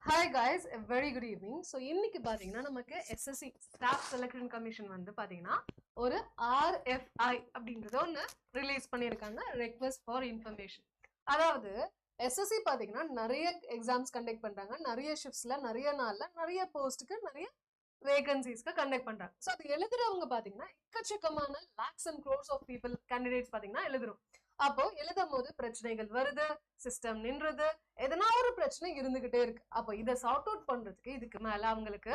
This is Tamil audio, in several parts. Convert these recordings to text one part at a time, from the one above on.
Hi guys, a very good evening. So இன்னைக்கு பாத்தீங்கன்னா நமக்கு SSC Staff Selection Commission வந்து பாத்தீங்கன்னா ஒரு RFI அப்படிங்கறது ஒன்னு ரிலீஸ் பண்ணிருக்காங்க, Request for Information. அதாவது SSC பாத்தீங்கன்னா நிறைய எக்ஸாம்ஸ் கண்டக்ட் பண்றாங்க, நிறைய ஷிஃப்ட்ஸ்ல நிறைய நாள்ல நிறைய போஸ்ட்க்கு நிறைய வேகன்சிஸ்க்கு கண்டக்ட் பண்றாங்க. சோ அது எழுதுறவங்க பாத்தீங்கன்னா எக்கச்சக்கமான lakhs and crores of people candidates பாத்தீங்கன்னா எழுதுறோம். அப்போ எழுதும் போது பிரச்சனைகள் வருது, சிஸ்டம் நின்றது, எதனா ஒரு பிரச்சனை இருந்துகிட்டே இருக்கு. அப்போ இதை சார்ட் அவுட் பண்றதுக்கு இதுக்கு மேல அவங்களுக்கு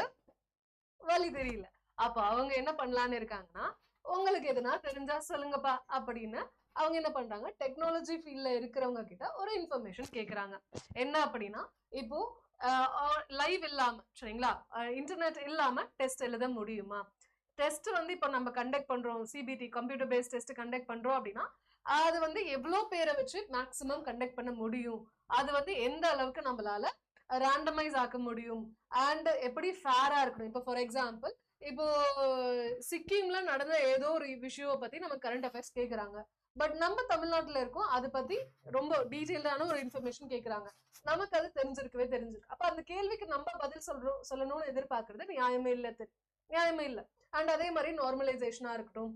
வழி தெரியல. அப்போ அவங்க என்ன பண்ணலான்னு இருக்காங்கன்னா, உங்களுக்கு எதனா தெரிஞ்சா சொல்லுங்கப்பா அப்படின்னு அவங்க என்ன பண்றாங்க, டெக்னாலஜி ஃபீல்ட்ல இருக்கிறவங்க கிட்ட ஒரு இன்ஃபர்மேஷன் கேக்குறாங்க. என்ன அப்படின்னா, இப்போ லைவ் இல்லாம, சரிங்களா, இன்டர்நெட் இல்லாம டெஸ்ட் எழுத முடியுமா? டெஸ்ட் வந்து இப்போ நம்ம கண்டக்ட் பண்றோம், CBT computer based test conduct பண்றோம் அப்படின்னா அது வந்து எவ்வளவு பேரை வச்சு மேக்சிமம் கண்டக்ட் பண்ண முடியும், அது வந்து எந்த அளவுக்கு நம்மளால ரேண்டமைஸ் ஆக்க முடியும், அண்ட் எப்படி ஃபேரா இருக்கணும். இப்போ ஃபார் எக்ஸாம்பிள், இப்போ சிக்கிம்ல நடந்த ஏதோ ஒரு விஷயத்தை பத்தி நம்ம கரண்ட் அஃபேர்ஸ் கேக்குறாங்க, பட் நம்ம தமிழ்நாட்டுல இருக்கோம், அதை பத்தி ரொம்ப டீடைல்டான ஒரு இன்ஃபர்மேஷன் கேக்குறாங்க, நமக்கு அது தெரிஞ்சிருக்கு. அப்ப அந்த கேள்விக்கு நம்ம பதில் சொல்லணும்னு எதிர்பார்க்கறது நியாயமே இல்லை. அண்ட் அதே மாதிரி நார்மலைசேஷனா இருக்கட்டும்,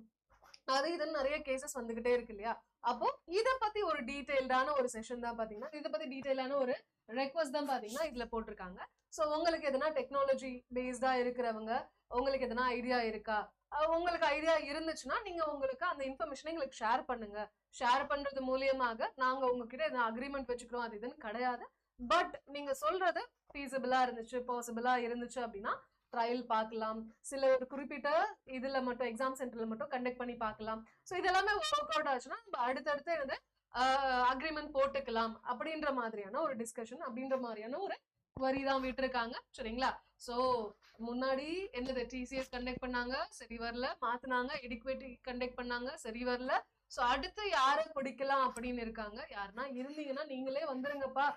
அது இதுன்னு நிறைய கேசஸ் வந்துகிட்டே இருக்கு இல்லையா? அப்போ இத பத்தி ஒரு டீடைல்டான ஒரு செஷன் தான் பாத்தீங்கன்னா, இத பத்தி டீடைலான ஒரு ரெக்வஸ்ட் தான் பாத்தீங்கன்னா இதுல போட்டிருக்காங்க. சோ உங்களுக்கு எதனா டெக்னாலஜி பேஸ்டா இருக்கிறவங்க, உங்களுக்கு எதனா ஐடியா இருக்கா? உங்களுக்கு ஐடியா இருந்துச்சுன்னா நீங்க உங்களுக்கு அந்த இன்ஃபர்மேஷனை எங்களுக்கு ஷேர் பண்ணுங்க. ஷேர் பண்றது மூலியமாக நாங்க உங்ககிட்ட எதனா அக்ரிமெண்ட் வச்சுக்கிறோம், அது இதுன்னு கிடையாது. பட் நீங்க சொல்றது ஃபீஸிபிளா இருந்துச்சு, பாசிபிளா இருந்துச்சு அப்படின்னா ட்ரையல் பார்க்கலாம், சில ஒரு குறிப்பிட்ட இதுல மட்டும் எக்ஸாம் சென்டர்ல மட்டும் கண்டக்ட் பண்ணி பார்க்கலாம். ஸோ இதெல்லாமே ஒர்க் அவுட் ஆச்சுன்னா நம்ம அடுத்தடுத்து வந்து அக்ரிமெண்ட் போட்டுக்கலாம் அப்படின்ற மாதிரியான ஒரு டிஸ்கஷன், அப்படின்ற மாதிரியான ஒரு வரி தான் விட்டுருக்காங்க, சரிங்களா? ஸோ முன்னாடி என்னது டிசிஎஸ் கண்டக்ட் பண்ணாங்க, சரி வரல, மாத்தினாங்க, எடுக்குவேட்டி கண்டக்ட் பண்ணாங்க, சரி வரல. ஸோ அடுத்து யாரை பிடிக்கலாம் அப்படின்னு இருக்காங்க. யாருன்னா இருந்தீங்கன்னா நீங்களே வந்துருங்கப்பா,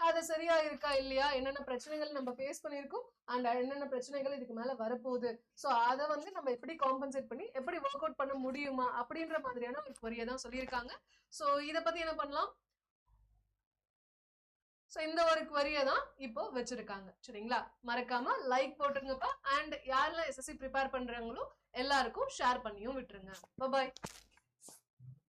அது சரியா இருக்கா இல்லையா, என்னென்ன பிரச்சனைகள் நம்ம ஃபேஸ் பண்ணிருக்கோம் அண்ட் என்னென்ன பிரச்சனைகள் இதுக்கு மேல வரப்போகுது, சோ அதை வந்து நம்ம எப்படி காம்பன்சேட் பண்ணி எப்படி ஒர்க் அவுட் பண்ண முடியுமா அப்படின்ற மாதிரியான ஒரு கொரியை தான் சொல்லியிருக்காங்க. சோ இத பத்தி என்ன பண்ணலாம், சோ இந்த ஒரு கொரியை தான் இப்போ வச்சிருக்காங்க, சரிங்களா? மறக்காம லைக் போட்டுருங்கப்பா, அண்ட் யாரெல்லாம் எஸ்எஸ்சி ப்ரிப்பேர் பண்றாங்களோ எல்லாருக்கும் ஷேர் பண்ணியும் விட்டுருங்க. பாய்.